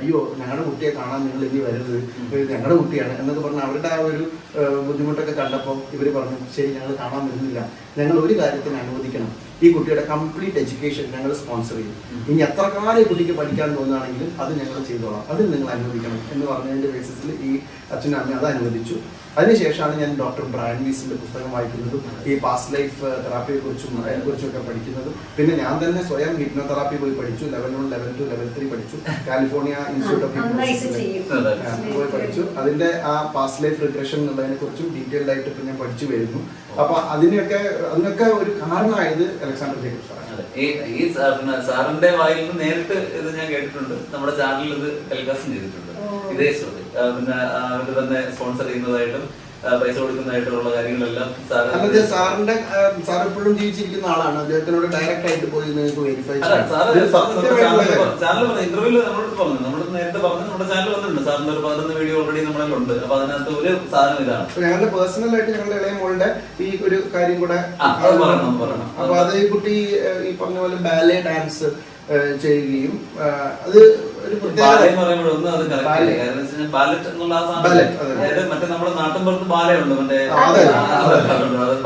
അയ്യോ ഞങ്ങളുടെ കുട്ടിയെ കാണാൻ നിങ്ങൾ ഇനി വരരുത്, ഞങ്ങളുടെ കുട്ടിയാണ് എന്നൊക്കെ പറഞ്ഞ് അവരുടെ ആ ഒരു ബുദ്ധിമുട്ടൊക്കെ കണ്ടപ്പോൾ ഇവർ പറഞ്ഞു ശരി ഞങ്ങൾ കാണാൻ വരുന്നില്ല, ഞങ്ങൾ ഒരു കാര്യത്തിന് അനുവദിക്കണം, ഈ കുട്ടിയുടെ കംപ്ലീറ്റ് എഡ്യൂക്കേഷൻ ഞങ്ങൾ സ്പോൺസർ ചെയ്യും, ഇനി എത്ര കാലം ഈ കുട്ടിക്ക് പഠിക്കാൻ തോന്നുകയാണെങ്കിലും അത് ഞങ്ങൾ ചെയ്തോളാം, അതിൽ നിങ്ങൾ അനുവദിക്കണം എന്ന് പറഞ്ഞതിൻ്റെ ബേസിസിൽ ഈ അച്ഛനും അമ്മയും അത് അനുവദിച്ചു. അതിനുശേഷമാണ് ഞാൻ ഡോക്ടർ ബ്രയൻ വീസിന്റെ പുസ്തകം വായിക്കുന്നതും ഈ പാസ്റ്റ് ലൈഫ് തെറാപ്പിയെ കുറിച്ചും അതിനെക്കുറിച്ചൊക്കെ പഠിക്കുന്നതും. പിന്നെ ഞാൻ തന്നെ സ്വയം ഹിപ്നോതെറാപ്പി പോയി പഠിച്ചു. ലെവൽ 1, ലെവൽ 2, ലെവൽ 3 പഠിച്ചു. കാലിഫോർണിയ ഇൻസ്റ്റിറ്റ്യൂട്ട് ഓഫ് ഹിപ്നോസിസിൽ പോയി പഠിച്ചു. അതിന്റെ ആ പാസ്റ്റ് ലൈഫ് റിഗ്രഷൻ എന്നുള്ളതിനെ കുറിച്ചും ഡീറ്റെയിൽഡ് ആയിട്ട് ഇപ്പൊ ഞാൻ പഠിച്ചു വരുന്നു. അപ്പൊ അതിനൊക്കെ ഒരു കാരണമായത് അലക്സാണ്ടർ ജേക്കബ് സാറാണ്. ഈ സാറിന്റെ വായിൽ നിന്ന് നേരിട്ട് ഇത് ഞാൻ കേട്ടിട്ടുണ്ട്. നമ്മുടെ ചാനലിൽ ഇത് ടെലികാസ്റ്റ് ചെയ്തിട്ടുണ്ട്. ഇതേ ശ്രുതി പിന്നെ അവര് തന്നെ സ്പോൺസർ ചെയ്യുന്നതായിട്ടും പൈസ കൊടുക്കുന്നതായിട്ടുള്ള കാര്യങ്ങളെല്ലാം സാറിന്റെ സാർ എപ്പോഴും ജീവിച്ചിരിക്കുന്ന ആളാണ്. അദ്ദേഹത്തിനോട് ഡയറക്റ്റ് ആയിട്ട് പോയി നിങ്ങൾക്ക് വെരിഫൈ ചാനൽ ഇന്റർവ്യൂല് നമ്മളോട് പറഞ്ഞു, നമ്മൾ നേരത്തെ പറഞ്ഞു നമ്മുടെ ചാനൽ വന്നിട്ടുണ്ട്. സാറിന്റെ ഒരു 11 വീഡിയോ ഓൾറെഡി നമ്മളുണ്ട്. അപ്പൊ അതിനകത്ത് ഒരു സാധനം ഇതാണ്. ഞങ്ങളുടെ പേഴ്സണൽ ആയിട്ട് ഞങ്ങളുടെ ഇളയ മോളുടെ ഈ ഒരു കാര്യം കൂടെ പറയണം. അപ്പൊ അത് ഈ കുട്ടി ഈ പറഞ്ഞ പോലെ ബാലെ ഡാൻസ് ചെയ്യുകയും അത് ഒരു മറ്റേ നമ്മുടെ നാട്ടിൻപുറത്ത് ബാലയുണ്ട്, മറ്റേ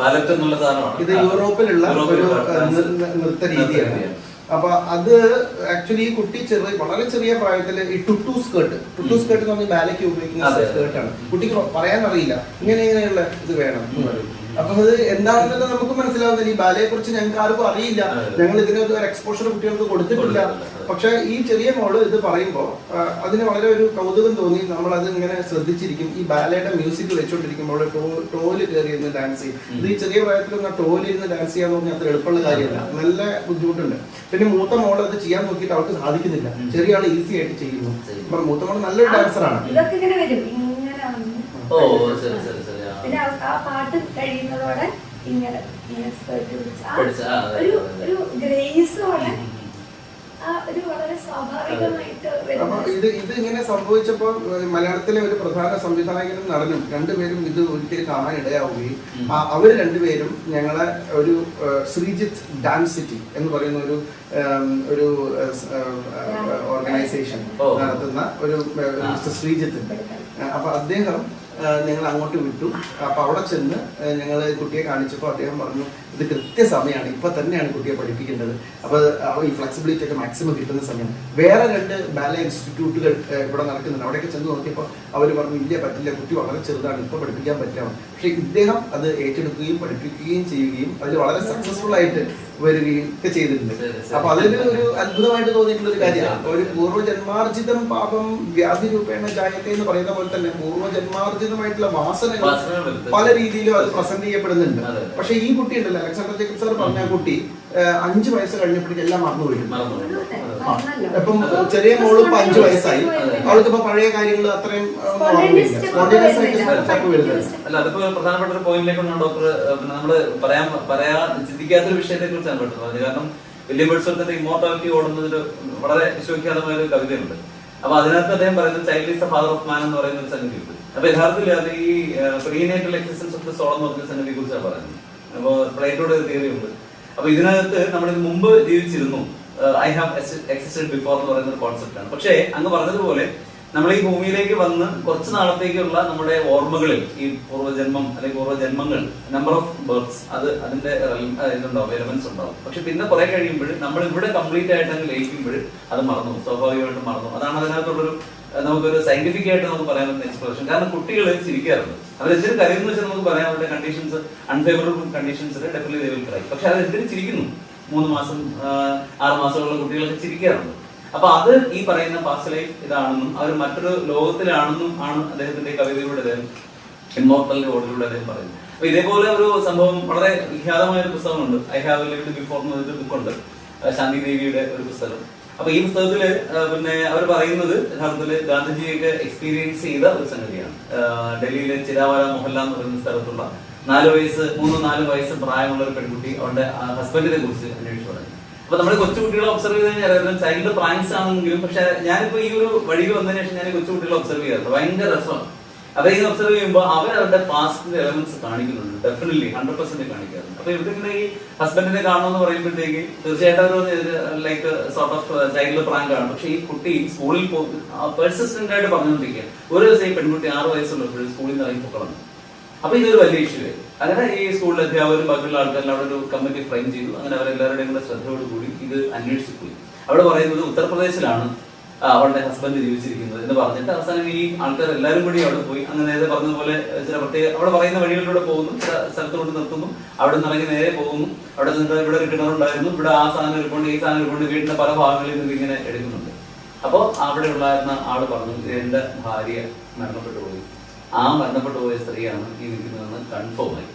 ബാലറ്റ് എന്നുള്ള സാധനമാണ്. ഇത് യൂറോപ്പിലുള്ള ഒരു നൃത്ത രീതിയാണ്. അപ്പൊ അത് ആക്ച്വലി ഈ കുട്ടി വളരെ ചെറിയ പ്രായത്തിൽ ഈ ടുട്ടു സ്കേർട്ട് എന്ന് പറഞ്ഞാൽ ബാലയ്ക്ക് ഉപയോഗിക്കുന്ന സ്കേർട്ടാണ്. കുട്ടിക്ക് പറയാൻ അറിയില്ല ഇങ്ങനെയുള്ള ഇത് വേണം എന്ന് പറയും. അപ്പൊ അത് എന്താണെന്നുള്ളത് നമുക്ക് മനസ്സിലാവുന്നില്ല. ഈ ബാലയെ കുറിച്ച് ഞങ്ങൾക്ക് ആർക്കും അറിയില്ല. ഞങ്ങൾ ഇതിനൊരു എക്സ്പോഷർ കുട്ടികൾക്ക് കൊടുത്തിട്ടില്ല. പക്ഷെ ഈ ചെറിയ മോള് ഇത് പറയുമ്പോൾ അതിന് വളരെ ഒരു കൗതുകം തോന്നി. നമ്മൾ അത് ഇങ്ങനെ ശ്രദ്ധിച്ചിരിക്കും. ഈ ബാലയുടെ മ്യൂസിക് വെച്ചോണ്ടിരിക്കുമ്പോൾ ടോല് കയറി ഇരുന്ന് ഡാൻസ് ചെയ്യും. ഇത് ഈ ചെറിയ പ്രായത്തിലൊന്ന് ടോലിൽ ഇരുന്ന് ഡാൻസ് ചെയ്യാന്ന് പറഞ്ഞാൽ അത്ര എളുപ്പമുള്ള കാര്യമല്ല, നല്ല ബുദ്ധിമുട്ടുണ്ട്. പിന്നെ മൂത്ത മോള് അത് ചെയ്യാൻ നോക്കിയിട്ട് അവർക്ക് സാധിക്കുന്നില്ല. ചെറിയ ആള് ഈസി ആയിട്ട് ചെയ്യുന്നു. അപ്പൊ മൂത്ത മോള് നല്ലൊരു ഡാൻസറാണ്. പിന്നെ ആ പാട്ട് കഴിയുന്നതോടെ ഇങ്ങനെ ഒരു ഗ്രേസോടെ ഒരു വളരെ സ്വാഭാവികമായിട്ട്. ഇത് ഇങ്ങനെ സംഭവിച്ചപ്പോൾ മലയാളത്തിലെ ഒരു പ്രധാന സംവിധായകനും നടനും രണ്ടുപേരും ഇത് ഒരിക്കലും കാണാൻ ഇടയാവുകയും അവർ രണ്ടുപേരും ഞങ്ങളെ ഒരു ശ്രീജിത്ത് ഡാൻസ് സിറ്റി എന്ന് പറയുന്ന ഒരു ഓർഗനൈസേഷൻ നടത്തുന്ന ഒരു മിസ്റ്റർ ശ്രീജിത്ത് ഉണ്ട്. അപ്പൊ അദ്ദേഹം ഞങ്ങൾ അങ്ങോട്ട് വിട്ടു. അപ്പൊ അവിടെ ചെന്ന് ഞങ്ങൾ കുട്ടിയെ കാണിച്ചപ്പോൾ അദ്ദേഹം പറഞ്ഞു ഇത് കൃത്യസമയമാണ്, ഇപ്പൊ തന്നെയാണ് കുട്ടിയെ പഠിപ്പിക്കേണ്ടത്. അപ്പൊ ഈ ഫ്ലെക്സിബിലിറ്റി ഒക്കെ മാക്സിമം കിട്ടുന്ന സമയം. വേറെ 2 ബാലെ ഇൻസ്റ്റിറ്റ്യൂട്ടുകൾ ഇവിടെ നടക്കുന്നുണ്ട്. അവിടെയൊക്കെ ചെന്ന് നോക്കിയപ്പോൾ അവർ പറഞ്ഞു ഇല്ല പറ്റില്ല, കുട്ടി വളരെ ചെറുതാണ്, ഇപ്പൊ പഠിപ്പിക്കാൻ പറ്റാം. പക്ഷെ ഇദ്ദേഹം അത് ഏറ്റെടുക്കുകയും പഠിപ്പിക്കുകയും ചെയ്യുകയും അതിൽ വളരെ സക്സസ്ഫുൾ ആയിട്ട് വരികയും ഒക്കെ ചെയ്തിട്ടുണ്ട്. അപ്പൊ അതിന് ഒരു അത്ഭുതമായിട്ട് തോന്നിയിട്ടുള്ള ഒരു കാര്യമാണ്. ഒരു പൂർവ്വജന്മാർജിതം പാപം വ്യാധി രൂപേണ ജായത്തെ എന്ന് പറയുന്ന പോലെ തന്നെ പൂർവ്വജന്മാർജിതമായിട്ടുള്ള വാസനകൾ പല രീതിയിലും അത് പ്രസന്റ് ചെയ്യപ്പെടുന്നുണ്ട്. പക്ഷെ ഈ കുട്ടി ഉണ്ടല്ലോ, അലക്സാണ്ടർ ജേക്കബ് സാർ പറഞ്ഞ കുട്ടി 5 വയസ്സ് കഴിഞ്ഞപ്പോഴേക്കും എല്ലാം മറന്നുപോയിട്ടും. ഇപ്പം ചെറിയ മോള് 5 വയസ്സായി, അവൾക്ക് ഇപ്പൊ പഴയ കാര്യങ്ങൾ അത്രയും സ്പോണ്ടേനിയസ് ആയിട്ട് വരുന്നത്. അല്ല, അതിപ്പോ പ്രധാനപ്പെട്ട ഒരു പോയിന്റിലേക്കാണ് ഡോക്ടർ നമ്മള് പറയാൻ ചിന്തിക്കാത്തൊരു വിഷയത്തെ കുറിച്ചാണ് പറഞ്ഞത്. കാരണം വില്യം വേർഡ്സ്വർത്തിന്റെ ഇമ്മോർട്ടാലിറ്റി ഓടുന്നതിൽ വളരെ വിശ്വവിഖ്യാതമായ ഒരു കവിതയുണ്ട്. അപ്പൊ അതിനകത്ത് അദ്ദേഹം പറയുന്നത് child is the father of man എന്ന് പറയുന്ന ഒരു സംഗതിയുണ്ട്. അപ്പൊ യഥാർത്ഥത്തിൽ അത് ഈ prenatal existence of the soul എന്ന് പറഞ്ഞ സംഗതിയെ കുറിച്ചാണ് പറയുന്നത്. അപ്പൊ പ്ലേറ്റോയുടെ ഒരു തിയറി ഉണ്ട്. അപ്പൊ ഇതിനകത്ത് നമ്മളിത് മുമ്പ് ജീവിച്ചിരുന്നു, ഐ ഹാവ് എക്സിസ്റ്റഡ് ബിഫോർ എന്ന് പറയുന്ന ഒരു കോൺസെപ്റ്റ് ആണ്. പക്ഷേ അങ്ങ് പറഞ്ഞതുപോലെ നമ്മൾ ഈ ഭൂമിയിലേക്ക് വന്ന് കുറച്ച് നാളത്തേക്കുള്ള നമ്മുടെ ഓർമ്മകളിൽ ഈ പൂർവ്വജന്മം അല്ലെങ്കിൽ പൂർവ്വജന്മങ്ങൾ നമ്പർ ഓഫ് ബർത്ത് അതിന്റെ ഇതുണ്ടാവും, എലമെന്റ്സ് ഉണ്ടാവും. പക്ഷെ പിന്നെ കുറെ കഴിയുമ്പോൾ നമ്മൾ ഇവിടെ കംപ്ലീറ്റ് ആയിട്ട് അങ്ങ് ലയിക്കുമ്പോൾ അത് മറന്നു, സ്വാഭാവികമായിട്ട് മറന്നു. അതാണ് അതിനകത്തുള്ളൊരു നമുക്കൊരു സയന്റിഫിക് ആയിട്ട് നമുക്ക് പറയാൻ പറ്റുന്ന എക്സ്പ്രഷൻ. കാരണം കുട്ടികൾ ചിരിക്കാറുണ്ട്. അവരെന്തിനും കരയുന്ന വെച്ചാൽ നമുക്ക് പറയാൻ പറ്റുന്ന കണ്ടീഷൻസ് അൺഫേവറബിൾ കണ്ടീഷൻസിൽ ഡെഫിനറ്റ്ലി ദേ വിൽ ക്രൈ. പക്ഷെ അത് എന്തിനും ചിരിക്കുന്നു. 3 മാസം 6 മാസമുള്ള കുട്ടികളൊക്കെ ചിരിക്കാറുണ്ട്. അപ്പൊ അത് ഈ പറയുന്ന പാസ്റ്റ് ലൈഫ് ഇതാണെന്നും അവർ മറ്റൊരു ലോകത്തിലാണെന്നും ആണ് അദ്ദേഹത്തിന്റെ കവിതയിലൂടെ അദ്ദേഹം ഇമ്മോർട്ടലിന്റെ ഓടിലൂടെ അദ്ദേഹം പറയുന്നത്. അപ്പൊ ഇതേപോലെ ഒരു സംഭവം വളരെ വിഖ്യാതമായ ഒരു പുസ്തകമുണ്ട്, ഐ ഹാവ് ലിവ്ഡ് ബിഫോർ എന്നൊരു ബുക്കുണ്ട്, ശാന്തി ദേവിയുടെ ഒരു പുസ്തകം. അപ്പൊ ഈ പുസ്തകത്തില് പിന്നെ അവർ പറയുന്നത് യഥാർത്ഥത്തില് ഗാന്ധിജിയൊക്കെ എക്സ്പീരിയൻസ് ചെയ്ത ഒരു സംഗതിയാണ്. ഡൽഹിയിലെ ചിരാവാല മൊഹല്ല എന്ന് പറയുന്ന സ്ഥലത്തുള്ള 3-4 വയസ്സ് പ്രായമുള്ള ഒരു പെൺകുട്ടി അവരുടെ ഹസ്ബൻഡിനെ കുറിച്ച് അന്വേഷിച്ചു പറഞ്ഞു. അപ്പൊ നമ്മൾ കൊച്ചുകുട്ടികളെ ഒബ്സർവ് ചെയ്ത് കഴിഞ്ഞാൽ ചൈൽഡ് പ്രാങ്ക്സ് ആണെങ്കിലും, പക്ഷെ ഞാനിപ്പോ ഈ ഒരു വഴിയിൽ വന്നതിന് ശേഷം ഞാൻ കൊച്ചുകുട്ടികളെ ഒബ്സർവ് ചെയ്യാറുണ്ട്. ഭയങ്കര രസമാണ്. അപ്പൊ ഈ ഒബ്സർവ് ചെയ്യുമ്പോൾ അവരുടെ പാസ്റ്റിന്റെ എലമെന്റ്സ് കാണിക്കുന്നുണ്ട്, ഡെഫിനറ്റ്ലി 100% കാണിക്കാറുണ്ട്. അപ്പൊ ഇവർക്ക് ഈ ഹസ്ബൻഡിനെ കാണണമെന്ന് പറയുമ്പോഴത്തേക്ക് തീർച്ചയായിട്ടും അവർ like sort of child prank ആണ്. പക്ഷെ ഈ കുട്ടി സ്കൂളിൽ പെർസിസ്റ്റന്റ് ആയിട്ട് പറഞ്ഞുകൊണ്ടിരിക്കുക. ഒരു ദിവസം ഈ പെൺകുട്ടി 6 വയസ്സുള്ളപ്പോൾ സ്കൂളിൽ നിന്ന് ഇറങ്ങി പൊക്കളന്നു. അപ്പൊ ഇതൊരു വലിയ ഇഷ്യൂ ആയി. അങ്ങനെ ഈ സ്കൂളിലെ അധ്യാപകരും ബാക്കിയുള്ള ആൾക്കാരും അവിടെ ഒരു കമ്മിറ്റി ഫ്രെയിം ചെയ്തു. അങ്ങനെ അവരെല്ലാവരുടെയും കൂടെ ശ്രദ്ധയോടുകൂടി ഇത് അന്വേഷിച്ചു പോയി. അവിടെ പറയുന്നത് ഉത്തർപ്രദേശിലാണ് അവളുടെ ഹസ്ബൻഡ് ജീവിച്ചിരിക്കുന്നത് എന്ന് പറഞ്ഞിട്ട് അവസാനം ഈ ആൾക്കാർ എല്ലാവരും കൂടി അവിടെ പോയി. അങ്ങനെ നേരത്തെ പറഞ്ഞതുപോലെ ചില പ്രത്യേക അവിടെ പറയുന്ന വഴികളിലൂടെ പോകുന്നു, ചില സ്ഥലത്തോട്ട് നിർത്തുന്നു, അവിടെ നിന്ന് ഇറങ്ങി നേരെ പോകുന്നു. അവിടെ നിന്ന് ഇവിടെ ഒരു കിണറുണ്ടായിരുന്നു, ഇവിടെ ആ സാധനം എടുക്കൊണ്ട് ഈ സാധനം എടുക്കൊണ്ട് വീടിന്റെ പല ഭാഗങ്ങളിൽ നിന്ന് ഇങ്ങനെ എടുക്കുന്നുണ്ട്. അപ്പോൾ അവിടെ ഉണ്ടായിരുന്ന ആള് പറഞ്ഞു, എന്റെ ഭാര്യ മരണപ്പെട്ടു പോയി, ആ മരണപ്പെട്ടു പോയ സ്ത്രീയാണ് ഈ നിൽക്കുന്നതെന്ന് കൺഫേം ആയി.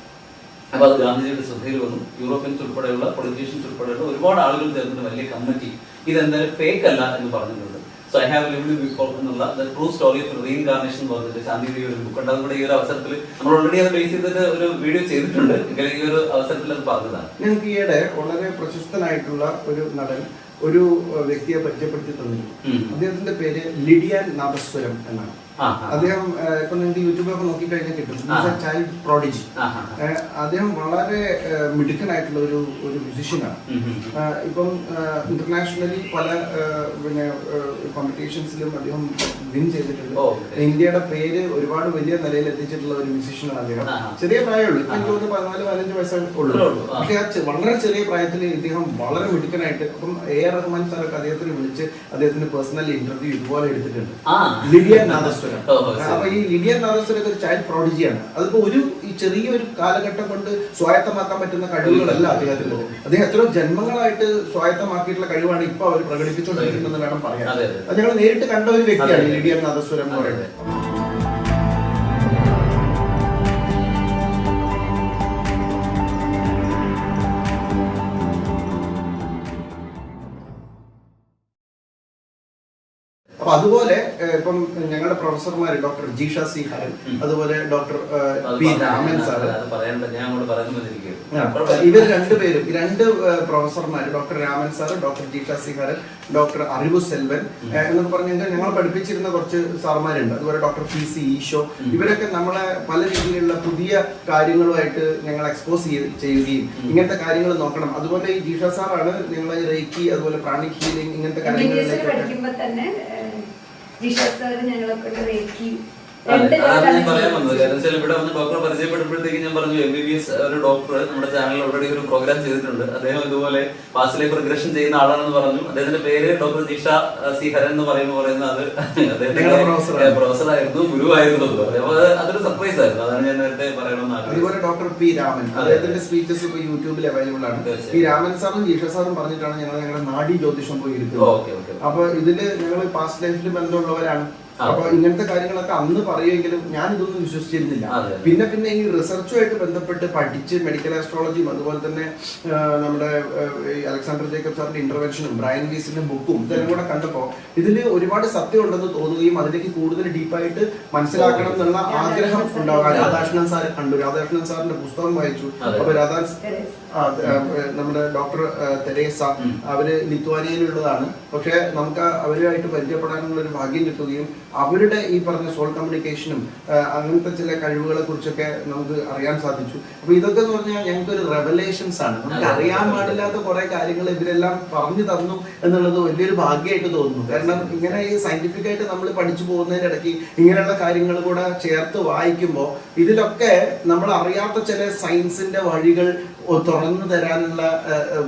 അപ്പൊ അത് ഗാന്ധിജിയുടെ ശ്രദ്ധയിൽ വന്നു. യൂറോപ്യൻസ് ഉൾപ്പെടെയുള്ള പൊളിറ്റീഷ്യൻസ് ഉൾപ്പെടെയുള്ള ഒരുപാട് ആളുകൾ ചേർന്നിട്ട് വലിയ കമ്മിറ്റി ഇതെന്തായാലും ഫേക്ക് അല്ല എന്ന് പറഞ്ഞിട്ടുണ്ട്. So I have lived before എന്നുള്ള the true story of reincarnation പറഞ്ഞിട്ട് ശാന്തിദേവി ഒരു ബുക്ക് ഉണ്ട്. അതുകൂടെ ഈ ഒരു അവസരത്തിൽ നമ്മൾ ഓൾറെഡി അത് ബേസ് ചെയ്തിട്ട് ഒരു വീഡിയോ ചെയ്തിട്ടുണ്ട്. എങ്കിലും ഈ ഒരു അവസരത്തിൽ അത് പറഞ്ഞതാണ്. ഞങ്ങൾക്ക് ഈയിടെ വളരെ പ്രശസ്തനായിട്ടുള്ള ഒരു നടൻ ഒരു വ്യക്തിയെ പരിചയപ്പെടുത്തി തന്നിരുന്നു. അദ്ദേഹത്തിന്റെ പേര് ലിഡിയാൻ നാദസ്വരം എന്നാണ്. അദ്ദേഹം ഇപ്പൊ നിങ്ങൾക്ക് യൂട്യൂബിലൊക്കെ നോക്കിക്കഴിഞ്ഞാൽ കിട്ടും. Child prodigy. അദ്ദേഹം വളരെ മിടുക്കനായിട്ടുള്ള ഒരു മ്യൂസിഷ്യനാണ്. ഇപ്പം ഇന്റർനാഷണലി പല പിന്നെ കോമ്പറ്റീഷൻസിലും അദ്ദേഹം വിൻ ചെയ്തിട്ടുണ്ട്. ഇന്ത്യയുടെ പേര് ഒരുപാട് വലിയ നിലയിൽ എത്തിച്ചിട്ടുള്ള ഒരു മ്യൂസിഷ്യനാണ് അദ്ദേഹം. ചെറിയ പ്രായമുള്ളൂ, എനിക്ക് തോന്നുന്നു 14-15 വയസ്സേ ഉള്ളൂ. പക്ഷെ ആ വളരെ ചെറിയ പ്രായത്തിൽ ഇദ്ദേഹം വളരെ മിടുക്കനായിട്ട്, അപ്പം എ ആർ റഹ്മാൻ സാറൊക്കെ അദ്ദേഹത്തിന് വിളിച്ച് അദ്ദേഹത്തിന് പേഴ്സണലി ഇന്റർവ്യൂ ഇതുപോലെ എടുത്തിട്ടുണ്ട്. ലിഡിയാൻ നാദസ്വരം. അപ്പൊ ഈ ലിഡിയാൻ നാദസ്വരം ഒരു ചൈൽഡ് പ്രോഡിജിയാണ്. അതിപ്പോ ഈ ചെറിയൊരു കാലഘട്ടം കൊണ്ട് സ്വായത്തമാക്കാൻ പറ്റുന്ന കഴിവുകളല്ല അദ്ദേഹത്തിനുള്ളത്. അദ്ദേഹം എത്രയോ ജന്മങ്ങളായിട്ട് സ്വായത്തമാക്കിയിട്ടുള്ള കഴിവാണ് ഇപ്പൊ അവർ പ്രകടിപ്പിച്ചുകൊണ്ടിരിക്കുന്നതെന്ന് വേണം പറയാൻ. അത് ഞങ്ങൾ നേരിട്ട് കണ്ട ഒരു വ്യക്തിയാണ് ലിഡിയാൻ നാദസ്വരം എന്ന് പറയുന്നത്. അപ്പൊ അതുപോലെ ഇപ്പം ഞങ്ങളുടെ പ്രൊഫസർമാര് ഡോക്ടർ ജീഷ സി ഹരൻ, അതുപോലെ ഡോക്ടർ പി രാമൻ സാറ്, ഇവർ രണ്ടുപേരും, ഈ രണ്ട് പ്രൊഫസർമാര് doctor Raman sir, doctor Jeesha C Haran, doctor Arivu Selvan എന്നൊക്കെ പറഞ്ഞു കഴിഞ്ഞാൽ ഞങ്ങൾ പഠിപ്പിച്ചിരുന്ന കുറച്ച് സാർമാരുണ്ട്. അതുപോലെ ഡോക്ടർ പി സി ഈശോ, ഇവരൊക്കെ നമ്മളെ പല രീതിയിലുള്ള പുതിയ കാര്യങ്ങളുമായിട്ട് ഞങ്ങൾ എക്സ്പോസ് ചെയ്യുകയും ഇങ്ങനത്തെ കാര്യങ്ങൾ നോക്കണം. അതുപോലെ ഈ ജീഷ സാറാണ് ഞങ്ങളെ റേക്കി, അതുപോലെ പ്രാണിക് ഹീലിംഗ് ഇങ്ങനത്തെ കാര്യങ്ങളിലേക്ക് ഞാൻ പറയാൻ വന്നത്. കാരണം വെച്ചാൽ ഇവിടെ വന്ന് ഡോക്ടറെ പരിചയപ്പെടുമ്പോഴത്തേക്ക് ഞാൻ പറഞ്ഞു MBBS ഒരു ഡോക്ടർ നമ്മുടെ ചാനലിൽ ഓൾറെഡി ഒരു പ്രോഗ്രാം ചെയ്തിട്ടുണ്ട്. അദ്ദേഹം ഇതുപോലെ പാസ്റ്റ് ലൈഫ് റിഗ്രഷൻ ചെയ്യുന്ന ആളാണെന്ന് പറഞ്ഞു. അദ്ദേഹത്തിന്റെ പേര് ഡോക്ടർ ജീഷ സി ഹരൻ എന്ന് പറയുന്നത് അത് അദ്ദേഹത്തിന്റെ പ്രൊഫസറായിരുന്നു, ഗുരുവായിരുന്നു. അപ്പൊ അതൊരു സർപ്രൈസ് ആയിരുന്നു. അതാണ് ഞാൻ നേരത്തെ പറയണമെന്ന് ആഗ്രഹിച്ചത്. അതുപോലെ ഡോക്ടർ പി രാമൻ, അദ്ദേഹത്തിന്റെ സ്പീച്ചസ് ഇപ്പൊ യൂട്യൂബിൽ അവൈലബിൾ ആണ്. പി രാമൻ സാറും ജീഷ സാറും പറഞ്ഞിട്ടാണ് ഞങ്ങളുടെ നാഡി ജ്യോതിഷം പോയി ഇരിക്കുന്നത്. അപ്പൊ ഇതില് ഞങ്ങൾ പാസ്റ്റ് ലൈഫിൽ ബന്ധമുള്ളവരാണ്. അപ്പൊ ഇങ്ങനത്തെ കാര്യങ്ങളൊക്കെ അന്ന് പറയുമെങ്കിലും ഞാൻ ഇതൊന്നും വിശ്വസിച്ചിരുന്നില്ല. പിന്നെ ഈ റിസർച്ചുമായിട്ട് ബന്ധപ്പെട്ട് പഠിച്ച് മെഡിക്കൽ ആസ്ട്രോളജിയും അതുപോലെ തന്നെ നമ്മുടെ അലക്സാണ്ടർ ജേക്കബ് സാറിന്റെ ഇന്റർവെൻഷനും ബ്രയൻ വീസിന്റെ ബുക്കും ഇതെല്ലാം കൂടെ കണ്ടപ്പോ ഇതില് ഒരുപാട് സത്യം ഉണ്ടെന്ന് തോന്നുകയും അതിലേക്ക് കൂടുതൽ ഡീപ്പായിട്ട് മനസ്സിലാക്കണം എന്നുള്ള ആഗ്രഹം ഉണ്ടാവുക. രാധാകൃഷ്ണൻ സാറെ കണ്ടു, രാധാകൃഷ്ണൻ സാറിന്റെ പുസ്തകം വായിച്ചു. അപ്പൊ നമ്മുടെ ഡോക്ടർ തെരേസ, അവര് ലിത്വാനിയയിലുള്ളതാണ്. പക്ഷെ നമുക്ക് അവരുമായിട്ട് പരിചയപ്പെടാനുള്ള ഒരു ഭാഗ്യം കിട്ടുകയും അവരുടെ ഈ പറഞ്ഞ സോൾ കമ്മ്യൂണിക്കേഷനും അങ്ങനത്തെ ചില കഴിവുകളെ കുറിച്ചൊക്കെ നമുക്ക് അറിയാൻ സാധിച്ചു. അപ്പൊ ഇതൊക്കെ എന്ന് പറഞ്ഞാൽ ഞങ്ങൾക്ക് ഒരു റെവലേഷൻസ് ആണ്. നമുക്ക് അറിയാൻ പാടില്ലാത്ത കുറെ കാര്യങ്ങൾ ഇവരെല്ലാം പറഞ്ഞു തന്നു എന്നുള്ളത് വലിയൊരു ഭാഗ്യമായിട്ട് തോന്നുന്നു. കാരണം ഇങ്ങനെ ഈ സയന്റിഫിക് ആയിട്ട് നമ്മൾ പഠിച്ചു പോകുന്നതിന്റെ ഇടയ്ക്ക് ഇങ്ങനെയുള്ള കാര്യങ്ങൾ കൂടെ ചേർത്ത് വായിക്കുമ്പോൾ ഇതിലൊക്കെ നമ്മൾ അറിയാത്ത ചില സയൻസിന്റെ വഴികൾ തുറന്നു തരാനുള്ള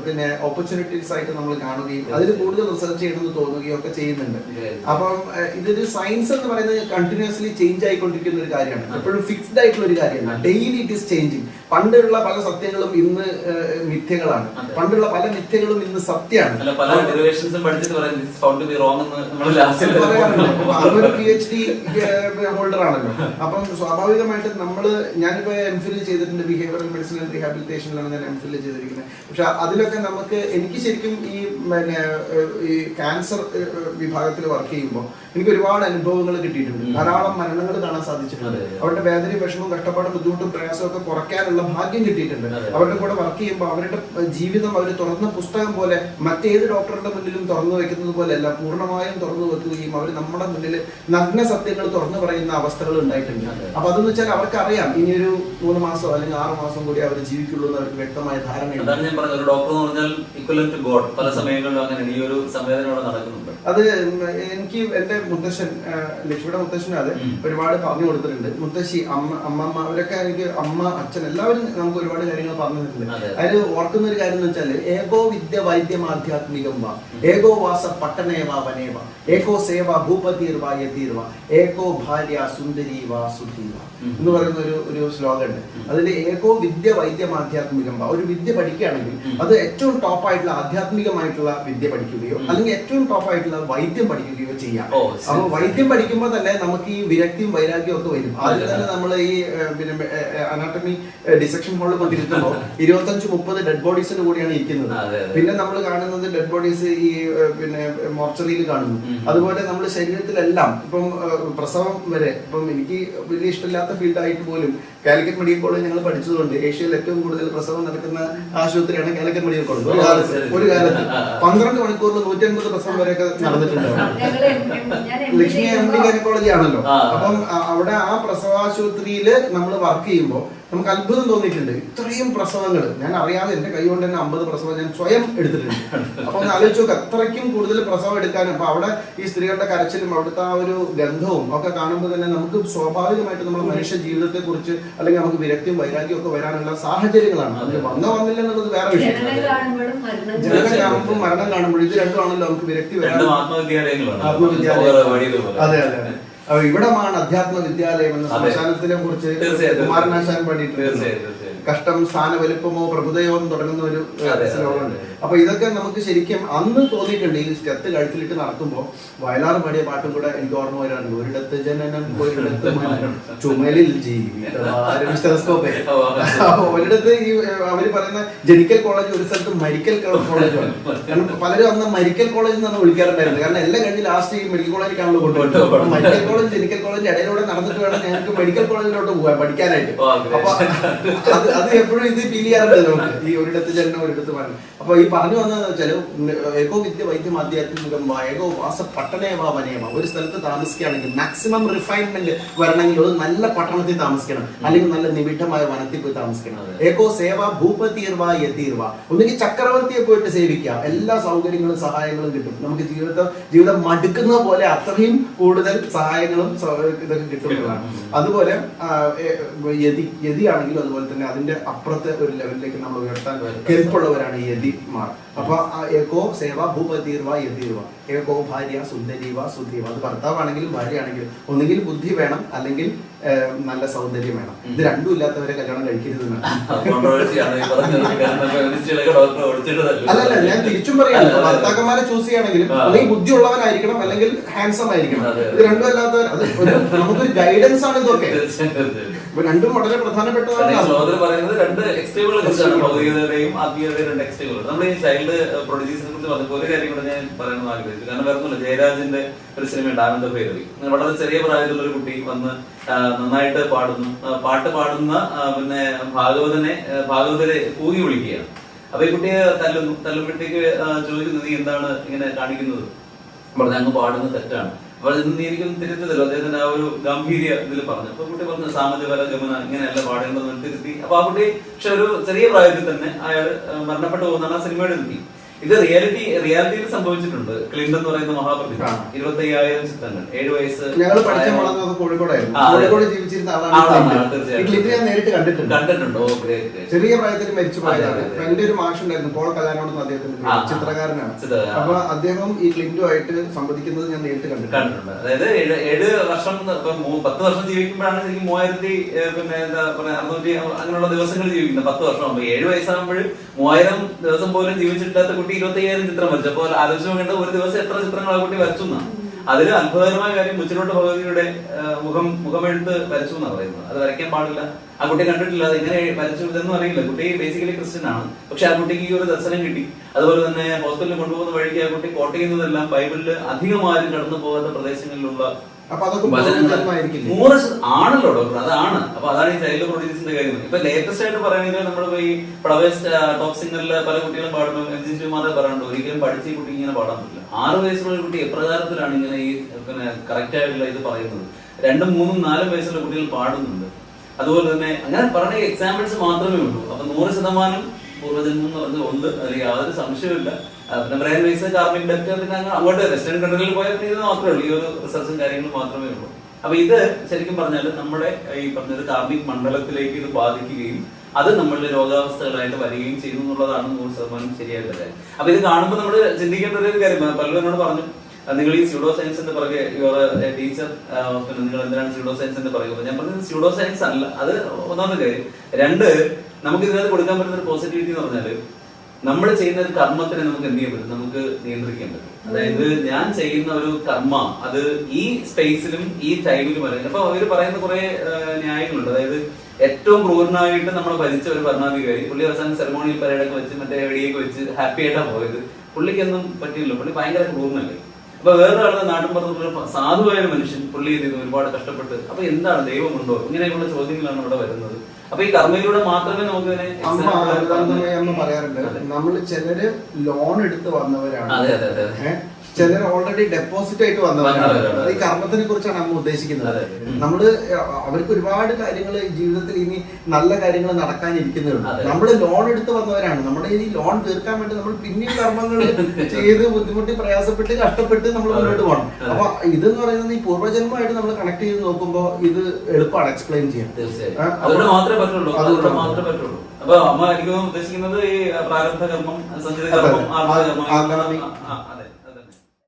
പിന്നെ ഓപ്പർച്യൂണിറ്റീസ് ആയിട്ട് നമ്മൾ കാണുകയും അതിൽ കൂടുതൽ റിസർച്ച് ചെയ്യണമെന്ന് തോന്നുകയും ഒക്കെ ചെയ്യുന്നുണ്ട്. അപ്പം ഇതൊരു സയൻസ് എന്ന് പറയുന്നത് കണ്ടിന്യൂസ്ലി ചേഞ്ച് ആയിക്കൊണ്ടിരിക്കുന്ന ഒരു കാര്യമാണ്. എപ്പോഴും ഫിക്സ്ഡ് ആയിട്ടുള്ള ഒരു കാര്യമാണ്. Daily it is changing. പണ്ടുള്ള പല സത്യങ്ങളും ഇന്ന് മിഥ്യകളാണ്, പണ്ടുള്ള പല മിഥ്യകളും ഇന്ന് സത്യമാണ്. അതൊരു PhD ഹോൾഡർ ആണല്ലോ. അപ്പം സ്വാഭാവികമായിട്ടും ഞാനിപ്പോ MPhil ചെയ്തിട്ടുണ്ട്, ബിഹേവിയറൽ മെഡിസിൻ ആൻഡ് റീഹാബിലിറ്റേഷനിലാണ് ഞാൻ MPhil ചെയ്തിരിക്കുന്നത്. പക്ഷെ അതിലൊക്കെ എനിക്ക് ശരിക്കും ഈ ക്യാൻസർ വിഭാഗത്തിൽ വർക്ക് ചെയ്യുമ്പോൾ എനിക്ക് ഒരുപാട് അനുഭവങ്ങൾ കിട്ടിയിട്ടുണ്ട്. ധാരാളം മരണങ്ങൾ കാണാൻ സാധിച്ചിട്ടുണ്ട്. അവരുടെ വേദനയും വിഷമവും കഷ്ടപ്പാടും ബുദ്ധിമുട്ടും പ്രയാസവും ഒക്കെ കുറയ്ക്കാനുള്ള വരാനുള്ള ഭാഗ്യം കിട്ടിയിട്ടുണ്ട്. അവരുടെ കൂടെ വർക്ക് ചെയ്യുമ്പോൾ അവരുടെ ജീവിതം അവർ തുറന്ന പുസ്തകം പോലെ മറ്റേത് ഡോക്ടറുടെ മുന്നിലും തുറന്നു വെക്കുന്നത് പോലെയല്ല, പൂർണ്ണമായും തുറന്നു വെക്കുകയും അവർ നമ്മുടെ മുന്നിൽ നഗ്ന സത്യങ്ങൾ തുറന്നു പറയുന്ന അവസ്ഥകൾ ഉണ്ടായിട്ടുണ്ട്. അപ്പൊ അതെന്ന് വെച്ചാൽ അവർക്ക് അറിയാം ഇനിയൊരു 3 മാസം അല്ലെങ്കിൽ 6 മാസം കൂടി അവർ ജീവിക്കുള്ളൂ എന്ന് അവർക്ക് വ്യക്തമായ ധാരണയുണ്ട്. അതാണ് ഞാൻ പറഞ്ഞത്, ഒരു ഡോക്ടർ എന്ന് പറഞ്ഞാൽ ഈക്വലന്റ് ടു ഗോഡ്. പല സമയങ്ങളിലും അങ്ങനെ ഈ ഒരു സംവേദന നടക്കുന്നുണ്ട്. അത് എനിക്ക് എന്റെ മുത്തശ്ശൻ, ലക്ഷ്മിയുടെ മുത്തശ്ശനും അത് ഒരുപാട് പറഞ്ഞു കൊടുത്തിട്ടുണ്ട്. മുത്തശ്ശി, അമ്മമ്മ, അവരൊക്കെ എനിക്ക്, അമ്മ, അച്ഛൻ, എല്ലാവരും നമുക്ക് ഒരുപാട് കാര്യങ്ങൾ പറഞ്ഞു തന്നിട്ടുണ്ട്. അതിൽ ഓർക്കുന്ന ഒരു കാര്യം എന്ന് വെച്ചാൽ ഏകോ വിദ്യ വൈദ്യം ആധ്യാത്മികം വാ, ഏകോ വാസ പട്ടണേവ വനേവ, ഏകോ സേവ ഭൂപതിർവ യതീർവ, ഏകോ ഭാര്യ സുന്ദരി വാ സുധീവ എന്ന് പറയുന്ന ഒരു ശ്ലോകം ഉണ്ട്. അതിൽ ഏകോ വിദ്യ വൈദ്യം ആധ്യാത്മികം വാ, ഒരു വിദ്യ പഠിക്കുകയാണെങ്കിൽ അത് ഏറ്റവും ടോപ്പായിട്ടുള്ള ആധ്യാത്മികമായിട്ടുള്ള വിദ്യ പഠിക്കുകയോ അല്ലെങ്കിൽ ഏറ്റവും ടോപ്പായിട്ടുള്ള വൈദ്യം പഠിക്കുകയോ ചെയ്യാം. അപ്പൊ വൈദ്യം പഠിക്കുമ്പോൾ തന്നെ നമുക്ക് ഈ വിരക്തിയും വൈരാഗ്യവും ഒക്കെ വരും. ആദ്യം തന്നെ നമ്മൾ ഈ പിന്നെ അനാട്ടമി ഡിസെക്ഷൻ ഹാളിൽ കൊണ്ടിരിക്കുമ്പോൾ 25-30 ഡെഡ് ബോഡീസിന്റെ കൂടിയാണ് ഇരിക്കുന്നത്. പിന്നെ നമ്മൾ കാണുന്നത് ഡെഡ് ബോഡീസ് ഈ പിന്നെ മോർച്ചറിയിൽ കാണുന്നു. അതുപോലെ നമ്മുടെ ശരീരത്തിലെല്ലാം ഇപ്പം പ്രസവം വരെ, ഇപ്പം എനിക്ക് വലിയ ഇഷ്ടമില്ലാത്ത ഫീൽഡായിട്ട് പോലും കാലിക്കറ്റ് മെഡിക്കൽ കോളേജ് ഞങ്ങൾ പഠിച്ചതുകൊണ്ട് ഏഷ്യയിൽ ഏറ്റവും കൂടുതൽ പ്രസവം നടക്കുന്ന ആശുപത്രിയാണ് കാലിക്കറ്റ് മെഡിക്കൽ കോളേജ്. ഒരു കാലത്ത് 12 മണിക്കൂറിൽ 150 പ്രസവം വരെയൊക്കെ നടന്നിട്ടുണ്ട്. ലക്ഷ്മി MD ഗൈനക്കോളജി ആണല്ലോ. അപ്പം അവിടെ ആ പ്രസവാശുപത്രിയിൽ നമ്മൾ വർക്ക് ചെയ്യുമ്പോൾ നമുക്ക് അത്ഭുതം തോന്നിയിട്ടുണ്ട്. ഇത്രയും പ്രസവങ്ങൾ ഞാൻ അറിയാതെ എന്റെ കൈ കൊണ്ട് തന്നെ 50 പ്രസവം ഞാൻ സ്വയം എടുത്തിട്ടുണ്ട്. അപ്പൊ ഒന്ന് ആലോചിച്ച് നോക്ക്, അത്രയ്ക്കും കൂടുതൽ പ്രസവം എടുക്കാനും. അപ്പൊ അവിടെ ഈ സ്ത്രീകളുടെ കരച്ചിലും അവിടുത്തെ ആ ഒരു ഗന്ധവും ഒക്കെ കാണുമ്പോൾ തന്നെ നമുക്ക് സ്വാഭാവികമായിട്ട് നമ്മുടെ മനുഷ്യ ജീവിതത്തെ കുറിച്ച് അല്ലെങ്കിൽ നമുക്ക് വിരക്തിയും വൈരാഗ്യവും ഒക്കെ വരാനുള്ള സാഹചര്യങ്ങളാണ്. അത് വന്നില്ല എന്നുള്ളത് വേറെ വിഷയം. ജനനം കാണുമ്പോൾ മരണം കാണുമ്പോൾ ഇത് രണ്ടുമാണല്ലോ നമുക്ക് വിരക്തി വരാൻ. ആത്മവിദ്യാലയം. അതെ അതെ. ഇവിടമാണ് അധ്യാത്മ വിദ്യാലയം എന്ന ശ്മശാനത്തിനെ കുറിച്ച് കുമാരനാശാൻ പാടിയിട്ടുണ്ട്. കഷ്ടം സ്ഥാന വലുപ്പമോ പ്രഭുതയോ എന്ന് തുടങ്ങുന്ന ഒരു ശ്ലോകമുണ്ട്. അപ്പൊ ഇതൊക്കെ നമുക്ക് ശരിക്കും അന്ന് തോന്നിയിട്ടുണ്ട്. ഈ സ്റ്റെത്ത് കഴുത്തിലിട്ട് നടക്കുമ്പോൾ വയലാർ പാടിയ പാട്ടും കൂടെ എനിക്ക് ഓർമ്മ വരാറുണ്ട്. ഒരിടത്ത് ജനനം ഒരിടത്ത് മരണം ചുമലിൽ ജീവിതം. ഒരിടത്ത് ഈ അവര് പറയുന്ന ജെനിക്കൽ കോളേജ്, ഒരു സ്ഥലത്ത് മെഡിക്കൽ കോളേജാണ്. കാരണം പലരും അന്ന് മെഡിക്കൽ കോളേജ് എന്നാണ് വിളിക്കാറുണ്ടായിരുന്നത്. കാരണം എല്ലാം കഴിഞ്ഞ് ലാസ്റ്റ് ഈ മെഡിക്കൽ കോളേജിലേക്കാണല്ലോ കൊണ്ടുപോകുന്നത്. മെഡിക്കൽ കോളേജ് ജെനിക്കൽ കോളേജ് ഇടയിലൂടെ നടന്നിട്ട് വേണം ഞങ്ങൾക്ക് മെഡിക്കൽ കോളേജിലോട്ട് പോകാൻ പഠിക്കാനായിട്ട്. അപ്പൊ അത് എപ്പോഴും ഇത് ഫീൽ ചെയ്യാറുണ്ട് നമുക്ക്, ഈ ഒരിടത്ത് ജനനം ഒരിടത്ത് മരണം. അപ്പൊ ഈ പറഞ്ഞു വന്നതെന്ന് വെച്ചാല് ഏകോ വിദ്യ വൈദ്യം ആധ്യാത്മികം ഏകോ വാസ പട്ടണേവ വനേവ. ഒരു സ്ഥലത്ത് താമസിക്കുകയാണെങ്കിൽ മാക്സിമം റിഫൈൻമെന്റ് വരണമെങ്കിൽ ഒരു നല്ല പട്ടണത്തിൽ താമസിക്കണം, അല്ലെങ്കിൽ നല്ല നിബിഡമായ വനത്തിൽ പോയി താമസിക്കണം. ഏകോ സേവ ഭൂപതിർവ യതീർവ. ഒന്നുകിൽ ചക്രവർത്തിയെ പോയിട്ട് സേവിക്കാം, എല്ലാ സൗകര്യങ്ങളും സഹായങ്ങളും കിട്ടും. നമുക്ക് ജീവിതം മടുക്കുന്ന പോലെ അത്രയും കൂടുതൽ സഹായങ്ങളും ഇതൊക്കെ കിട്ടുന്നതാണ്. അതുപോലെ യതിയാണെങ്കിലും അതുപോലെ തന്നെ അതിന്റെ അപ്പുറത്തെ ഒരു ലെവലിലേക്ക് നമ്മൾ ഉയർത്താൻ കെൽപ്പുള്ളവരാണ് യതിമാർ. അപ്പൊ ഏകോ സേവ ഭൂപതിർവ യതീർവ, ഏകോ ഭാര്യ സുന്ദരീവ സുധീവ. അത് ഭർത്താവാണെങ്കിലും ഭാര്യയാണെങ്കിലും ഒന്നുകിൽ ബുദ്ധി വേണം അല്ലെങ്കിൽ നല്ല സൗന്ദര്യം വേണം. ഇത് രണ്ടും ഇല്ലാത്തവരെ കല്യാണം കഴിക്കരുത്. അല്ലല്ല, ഞാൻ തിരിച്ചും പറയാണ്, ഭർത്താക്കന്മാരെ ചൂസ് ചെയ്യുകയാണെങ്കിലും അല്ലെങ്കിൽ ബുദ്ധി ഉള്ളവനായിരിക്കണം അല്ലെങ്കിൽ ഹാൻസം ആയിരിക്കണം. ഇത് രണ്ടും അല്ലാത്തവർ, അത് നമുക്കൊരു ഗൈഡൻസ് ആണ് ഇതൊക്കെ. രണ്ടും വളരെ പ്രധാനപ്പെട്ടതാണ്. പറയുന്നത് രണ്ട് എക്സ്ട്രീമുകളെ കുറിച്ചാണ്, ഭൗതികതയുടെയും ആത്മീയതയുടെയും രണ്ട് എക്സ്ട്രീമുകൾ. നമ്മൾ ഈ ചൈൽഡ് പ്രൊഡ്യൂസിനെ കുറിച്ച് പറഞ്ഞപ്പോൾ ഒരു കാര്യം കൂടെ ഞാൻ പറയണമെന്ന് ആഗ്രഹിച്ചു. കാരണം വേറൊന്നുമില്ല, ജയരാജിന്റെ ഒരു സിനിമയുണ്ട് ആനന്ദ ഭൈരവി. വളരെ ചെറിയ പ്രായത്തിലുള്ള ഒരു കുട്ടി വന്ന് നന്നായിട്ട് പാട്ട് പാടുന്ന പിന്നെ ഭാഗവതരെ കൂകി വിളിക്കുകയാണ്. അപ്പൊ ഈ കുട്ടിയെ തല്ലുമ്പോഴത്തേക്ക് ചോദിക്കുന്നത്, നീ എന്താണ് ഇങ്ങനെ കാണിക്കുന്നത്? പറഞ്ഞ അങ്ങ് പാടുന്നത് തെറ്റാണ്. അപ്പോൾ എനിക്കൊന്നും തിരുത്തല്ലോ, അദ്ദേഹത്തിന്റെ ആ ഒരു ഗംഭീര്യ ഇതിൽ പറഞ്ഞു. അപ്പൊ കുട്ടി പറഞ്ഞു സാമജവര ഗമന ഇങ്ങനെയല്ല പാടേണ്ടതെന്ന് തിരുത്തി. അപ്പൊ ആ കുട്ടി പക്ഷെ ഒരു ചെറിയ പ്രായത്തിൽ തന്നെ അയാൾ മരണപ്പെട്ടു പോകുന്നതാണ് ആ സിനിമയുടെ രീതി. ഇത് റിയാലിറ്റിയിൽ സംഭവിച്ചിട്ടുണ്ട്. ക്ലിന്റൺ എന്ന് പറയുന്ന മഹാപ്രതിഭ 25,000 ചിത്രങ്ങൾ, 7 വയസ്സ്. ഞങ്ങൾ പഠിച്ച കോഴിക്കോട് ജീവിച്ചിരുന്ന ആളാണ്. നേരിട്ട് കണ്ടിട്ടുണ്ടോ? ചെറിയ പ്രായത്തിൽ മരിച്ചു പോയതാണ്. എന്റെ ഒരു മാഷുണ്ടായിരുന്നു, പോൾ കലാനോട് അദ്ദേഹത്തിന്റെ ചിത്രകാരനാണ്. അപ്പൊ അദ്ദേഹം ഈ ക്ലിന്റുമായിട്ട് സംവദിക്കുന്നത് ഞാൻ നേരിട്ട് കണ്ടിട്ടുണ്ട്. അതായത് 7 വർഷം 10 വർഷം ജീവിക്കുമ്പോഴാണ് ശരിക്കും 3000 പിന്നെ എന്താ പറയാ 600 അങ്ങനെയുള്ള ദിവസങ്ങൾ ജീവിക്കുന്നത്. 10 വർഷം ആകുമ്പോൾ 7 വയസ്സാകുമ്പോൾ 3000 ദിവസം പോലും ജീവിച്ചിട്ടാത്ത കുട്ടി 25,000 ചിത്രം വരച്ചു. അപ്പോൾ ആലോചിച്ച് നോക്കേണ്ട ഒരു ദിവസം എത്ര ചിത്രങ്ങൾ ആ കുട്ടി വരച്ചു എന്നാണ്. അതിൽ അത്ഭുതകരമായ കാര്യം മുച്ചിലോട്ട് ഭഗവതിയുടെ മുഖമെഴുത്ത് വരച്ചു എന്നാണ് പറയുന്നത്. അത് വരയ്ക്കാൻ പാടില്ല, ആ കുട്ടി കണ്ടിട്ടില്ല, അത് എങ്ങനെ വരച്ചു ഇതൊന്നും അറിയില്ല. കുട്ടി ബേസിക്കലി ക്രിസ്ത്യൻ ആണ്, പക്ഷെ ആ കുട്ടിക്ക് ഈ ഒരു ദർശനം കിട്ടി. അതുപോലെ തന്നെ ഹോസ്പിറ്റലിൽ കൊണ്ടുപോകുന്ന വഴിക്ക് ആ കുട്ടി കോട്ട് ചെയ്യുന്നതെല്ലാം ബൈബിളില് അധികമാരും കടന്നു പോകാത്ത പ്രദേശങ്ങളിലുള്ള ആണല്ലോ ഡോക്ടർ, അതാണ്. അപ്പൊ അതാണ് ഈ ചൈൽഡ് പ്രൊഡ്യൂസിന്റെ കാര്യം. ഇപ്പൊ ലേറ്റസ്റ്റ് ആയിട്ട് പറയുകയാണെങ്കിൽ നമ്മൾ ഈ ഫ്ലവേഴ്സ് ടോപ്പ് സിംഗറിലെ പല കുട്ടികളും പാടുമ്പോൾ MG ശ്രീകുമാറെ പറയാനുണ്ട്, ഒരിക്കലും പഠിച്ച ഈ കുട്ടി ഇങ്ങനെ പാടാൻ പറ്റില്ല. 6 വയസ്സുള്ള കുട്ടി എപ്രകാരത്തിലാണ് ഇങ്ങനെ ഈ പിന്നെ കറക്റ്റ് ആയിട്ടുള്ള ഇത് പറയുന്നത്. 2, 3, 4 വയസ്സുള്ള കുട്ടികൾ പാടുന്നുണ്ട്. അതുപോലെ തന്നെ അങ്ങനെ പറഞ്ഞ എക്സാമ്പിൾസ് മാത്രമേ ഉള്ളൂ. അപ്പൊ 100% പൂർവ്വജന്മം എന്ന് പറഞ്ഞാൽ ഉണ്ട്, അതിൽ യാതൊരു സംശയമില്ല. പിന്നെ ബ്രെയിൻ വൈസ് കാർമിക് ഡെപ്റ്റ് അങ്ങോട്ട് വെസ്റ്റേൺ കൺട്രികളിൽ പോയാൽ ഇത് മാത്രമേ ഉള്ളൂ, ഈ ഒരു റിസർച്ചും കാര്യങ്ങളും മാത്രമേ ഉള്ളൂ. അപ്പൊ ഇത് ശരിക്കും പറഞ്ഞാൽ നമ്മുടെ ഈ പറഞ്ഞൊരു കാർമിക് മണ്ഡലത്തിലേക്ക് ഇത് ബാധിക്കുകയും അത് നമ്മളുടെ രോഗാവസ്ഥകളായിട്ട് വരികയും ചെയ്യുന്നു എന്നുള്ളതാണ് 100% ശരിയായിട്ട് കാര്യം. അപ്പൊ ഇത് കാണുമ്പോൾ നമ്മൾ ചിന്തിക്കേണ്ട ഒരു കാര്യം, പലരോട് പറഞ്ഞു നിങ്ങൾ ഈ സ്യൂഡോ സയൻസിന്റെ പുറകെ ടീച്ചർ, പിന്നെ നിങ്ങൾ എന്തിനാണ് സ്യൂഡോ സയൻസിന്റെ പുറകെ? ഞാൻ പറഞ്ഞത് സ്യൂഡോ സയൻസ് അല്ല, അത് ഒന്നാമത്തെ കാര്യം. 2, നമുക്ക് ഇതിനകത്ത് കൊടുക്കാൻ പറ്റുന്ന ഒരു പോസിറ്റിവിറ്റി എന്ന് പറഞ്ഞാല് നമ്മൾ ചെയ്യുന്ന ഒരു കർമ്മത്തിനെ നമുക്ക് എന്ത് ചെയ്യാൻ പറ്റും, നമുക്ക് നിയന്ത്രിക്കാൻ പറ്റും. അതായത് ഞാൻ ചെയ്യുന്ന ഒരു കർമ്മ അത് ഈ സ്പേസിലും ഈ ടൈമിലും വരെ. അപ്പൊ അവര് പറയുന്ന കുറെ ന്യായങ്ങളുണ്ട്. അതായത് ഏറ്റവും ക്രൂരനായിട്ട് നമ്മൾ ഭരിച്ച ഒരു ഭരണാധികാരി, പുള്ളി അവസാനം സെറമോണിയൽ പരേഡൊക്കെ വെച്ച് മറ്റേ വെടിയൊക്കെ വെച്ച് ഹാപ്പി ആയിട്ടാ പോയത്. പുള്ളിക്കൊന്നും പറ്റിയില്ല, പുള്ളി ഭയങ്കര ക്രൂരനല്ലേ. അപ്പൊ വേറൊരാളുടെ നാട്ടിൻപുറത്തുള്ള സാധുവായ മനുഷ്യൻ പുള്ളി ചെയ്ത് ഒരുപാട് കഷ്ടപ്പെട്ട്. അപ്പൊ എന്താണ്, ദൈവമുണ്ടോ? ഇങ്ങനെയുള്ള ചോദ്യങ്ങളാണ് ഇവിടെ വരുന്നത്. അപ്പൊ ഈ കർമ്മയിലൂടെ മാത്രമേ നമുക്ക് അമ്മ പറയാറുണ്ട്, നമ്മൾ ചിലര് ലോൺ എടുത്ത് വന്നവരാണ്, ചിലർ ഓൾറെഡി ഡെപ്പോസിറ്റ് ആയിട്ട് വന്നവരാണ്. ഈ കർമ്മത്തിനെ കുറിച്ചാണ് അമ്മ ഉദ്ദേശിക്കുന്നത്. നമ്മള് അവർക്ക് ഒരുപാട് കാര്യങ്ങൾ ജീവിതത്തിൽ ഇനി നല്ല കാര്യങ്ങൾ നടക്കാനിരിക്കുന്നുണ്ട്. നമ്മള് ലോൺ എടുത്ത് വന്നവരാണ്. നമ്മുടെ ഈ ലോൺ തീർക്കാൻ വേണ്ടി നമ്മൾ പിന്നെയും കർമ്മങ്ങൾ ചെയ്ത് ബുദ്ധിമുട്ടി പ്രയാസപ്പെട്ട് കഷ്ടപ്പെട്ട് നമ്മൾ മുന്നോട്ട് പോകണം. അപ്പൊ ഇതെന്ന് പറയുന്നത് ഈ പൂർവ്വജന്മമായിട്ട് നമ്മൾ കണക്ട് ചെയ്ത് നോക്കുമ്പോൾ ഇത് എളുപ്പമാണ് എക്സ്പ്ലെയിൻ ചെയ്യാൻ. അതുകൊണ്ട് മാത്രമേ പറ്റുള്ളൂ, അതുകൊണ്ട് മാത്രമേ പറ്റുള്ളൂ. അപ്പൊ അമ്മ എനിക്ക് ഉദ്ദേശിക്കുന്നത് ഈ പ്രാരബ്ധ കർമ്മം, സഞ്ചിത കർമ്മം, ആർദ്ര കർമ്മം.